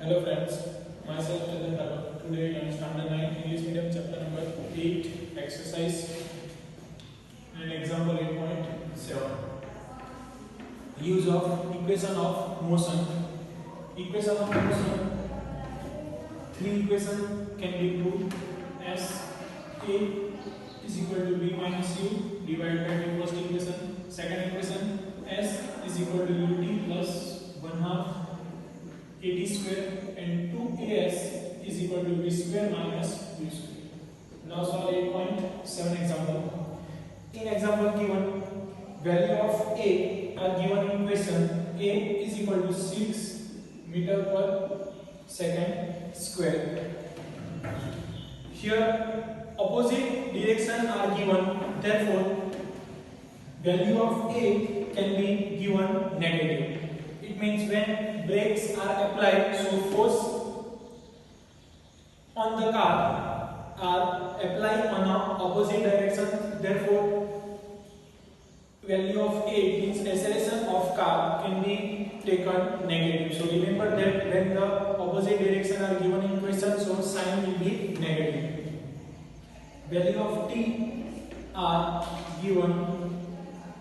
Hello friends, myself Chetan Thakur. Today I am standard 9 English medium chapter number 8 exercise and example 8.7. Use of equation of motion. Equation of motion. Three equation can be proved as A is equal to B minus U divided by the first equation. Second equation S is equal to UT plus 1 half AT square and 2AS is equal to B square minus U square. Now solve 8.7 example. In example given, value of A are given in question. A is equal to 6 meter per second square. Here opposite direction are given, therefore value of A can be given negative. It means when brakes are applied, so force on the car are applied on a opposite direction, therefore value of A means acceleration of car can be taken negative. So remember that when the opposite direction are given in question, so sign will be negative. Value of T are given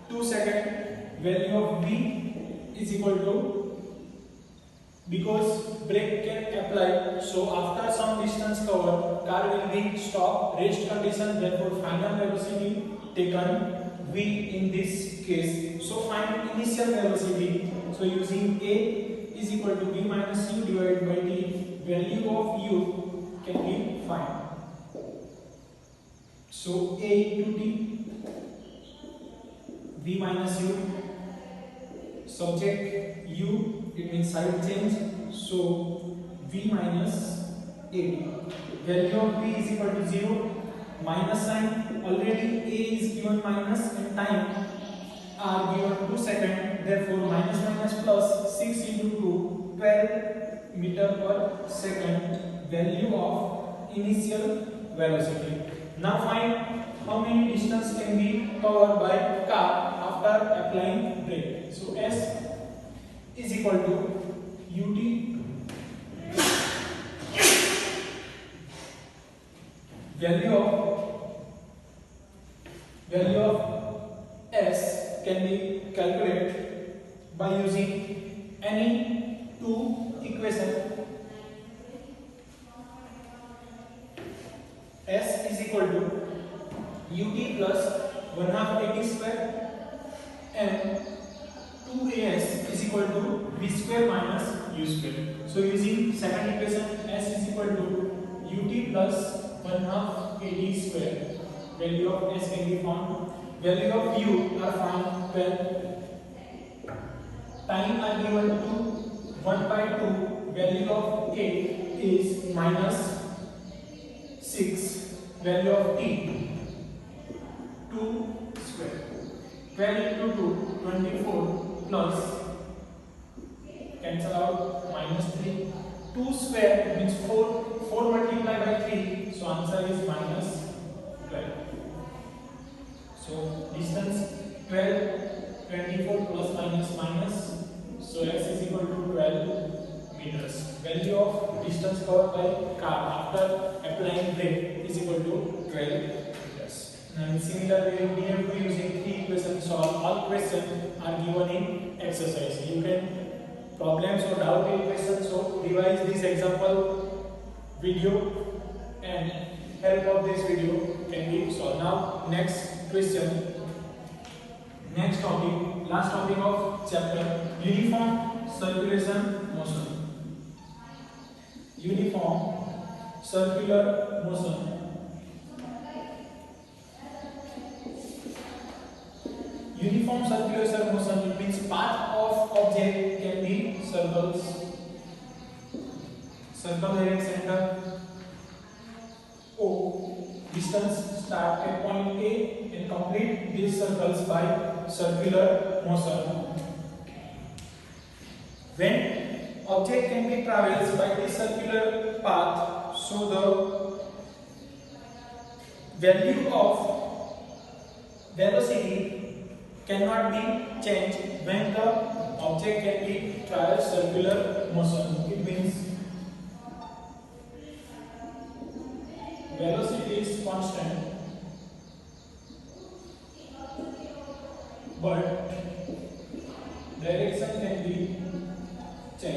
2 second. Value of B is equal to, because brake can apply, so after some distance covered, car will be stop, rest condition, therefore final velocity taken V in this case. So find initial velocity. So using A is equal to B minus U divided by T, value of U can be found. So A into T, V minus U, subject U, it means side change, so V minus AT. Value of B is equal to 0, minus sign, already A is given minus and time are given 2 seconds, therefore minus minus plus 6 into 2, 12 meter per second, value of initial velocity. Now find how many distance can be covered by car after applying brake. So S is equal to UT value of S can be calculated by using any two equations. S is equal to UT plus 1 half AT square and 2AS is equal to B square minus U square. So using second equation, S is equal to UT plus 1 half AT square. Value of S can be found. Value of U are found when time are given to 1 by 2. Value of A is minus 6. Value of T 2 square. 12 into 2, 24 plus, cancel out, minus 3. 2 square means 4. 4 multiplied by 3, so answer is minus 12. So distance 12, 24 plus minus minus, so S is equal to 12 meters. Value of distance covered by car after applying brake is equal to 12 meters. And similar way, we have to using three equations solve. All questions are given in exercise. You can problems or doubt in questions, so revise this example video and help of this video can be solved. Now next question, next topic, last topic of chapter, uniform circulation motion. Uniform circular motion. Uniform circular motion, it means path of object can be circles. Circle having center O, distance start at point A and complete these circles by circular motion. When object can be traversed by this circular path, so the value of velocity cannot be changed when the object can be traversed circular motion. It means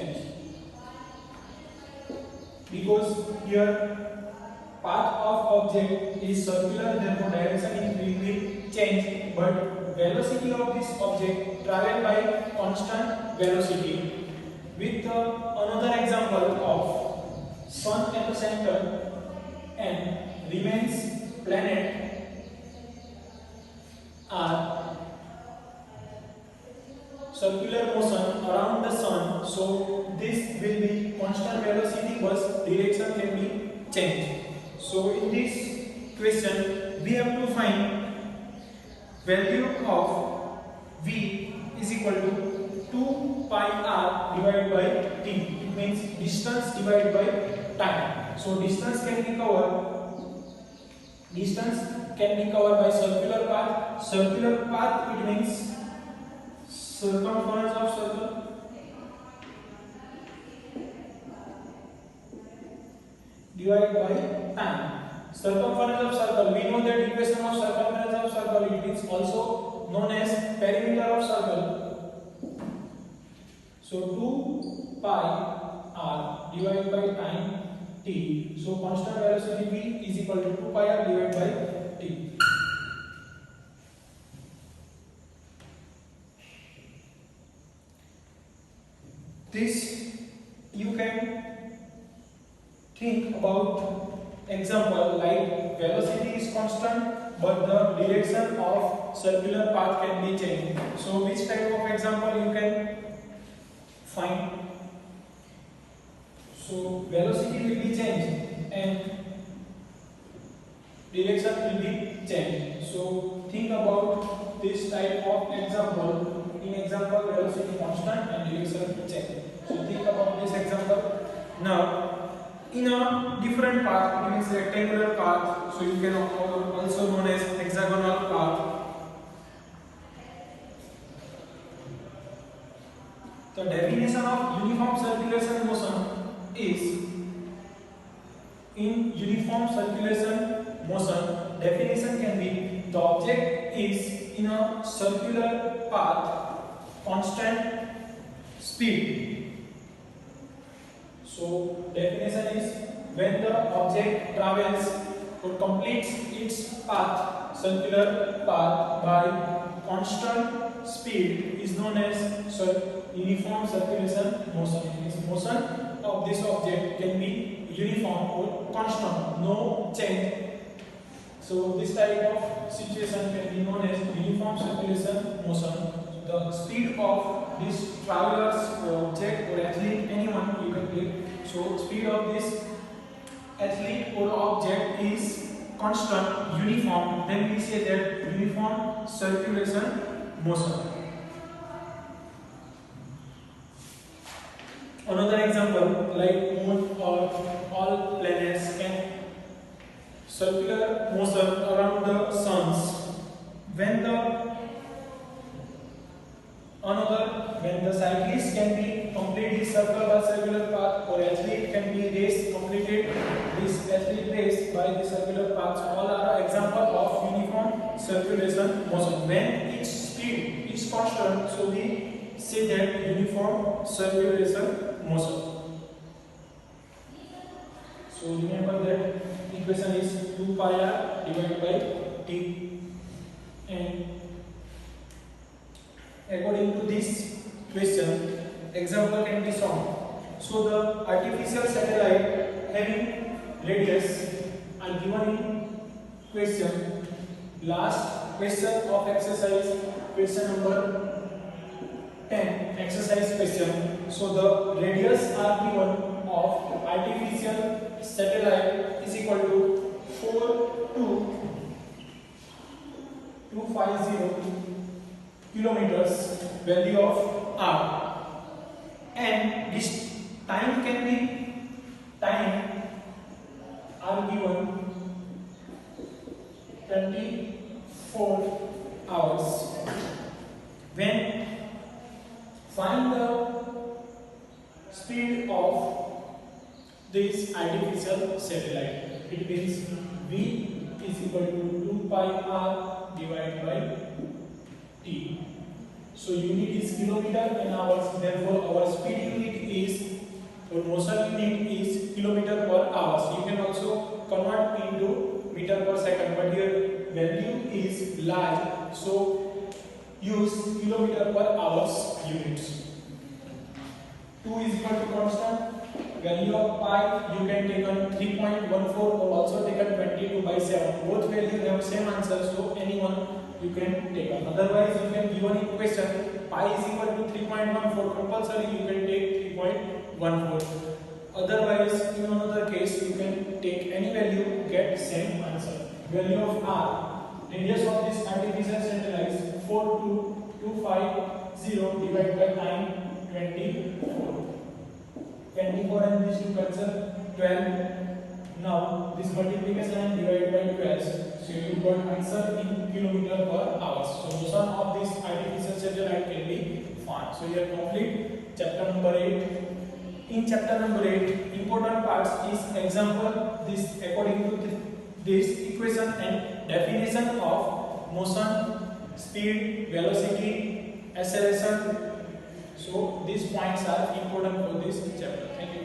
change. Because here path of object is circular, therefore direction will be changed, but velocity of this object travel by constant velocity. With another example of sun at the center and remains planet are circular motion around the sun, so this will be constant velocity but direction can be changed. So in this question we have to find value of v is equal to 2 pi r divided by t. It means distance divided by time. So distance can be covered by circular path. Circular path, it means circumference of circle divided by time. Circumference of circle, we know that equation of circumference of circle, it is also known as perimeter of circle. So 2 pi r divided by time t. So constant velocity v is equal to 2 pi r divided by t. This you can think about example like velocity is constant but the direction of circular path can be changed. So which type of example you can find? So velocity will be changed and direction will be changed. So think about this type of example. In example, velocity constant and direction change. So think about this example. Now, in a different path, it means rectangular path. So you can also known as hexagonal path. The definition of uniform circulation motion is, in uniform circulation motion, definition can be the object is in a circular path, constant speed. So definition is when the object travels or completes its path, circular path by constant speed is known as uniform circulation motion. Means motion of this object can be uniform or constant, no change. So this type of situation can be known as uniform circulation motion. The speed of this traveler's object or athlete, anyone you can take. So speed of this athlete or object is constant, uniform. Then we say that uniform circulation motion. Another example like moon or all planets can circular motion around the suns. When the cyclist can be complete his circle by circular path, or athlete can be completed this athlete race by the circular path. So all are example of uniform circulation motion. When its speed is constant, so we say that uniform circulation motion. So remember that equation is 2 pi r divided by t, and according to this question, example can be shown. So the artificial satellite having radius are given in question. Last question of exercise, question number 10, exercise question. So the radius are given of artificial satellite is equal to 42250 kilometers, value of r, and this time can be are given 24 hours. When find the speed of this artificial satellite, it means v is equal to 2 pi r divided by t. So unit is kilometer and hours. Therefore, our speed unit is or motion unit is kilometer per hour. So you can also convert into meter per second, but here value is large, so use kilometer per hours units. 2 is equal to constant. Value of pi you can take on 3.14 or also take on 22/7. Both values have same answer, so anyone you can take on. Otherwise, you can given equation pi is equal to 3.14. Compulsory you can take 3.14. Otherwise, in another case, you can take any value, get same answer. Value of r. Radius of this artificial satellite is 42250 divided by 924. 24 and this 2 cancel 12. Now this multiplication and divided by 12. So you got answer in kilometer per hour. So motion of this artificial satellite can be found. So here complete chapter number 8. In chapter number 8, important parts is example. This according to this equation and definition of motion, speed, velocity, acceleration. So these points are important for this chapter. Thank you.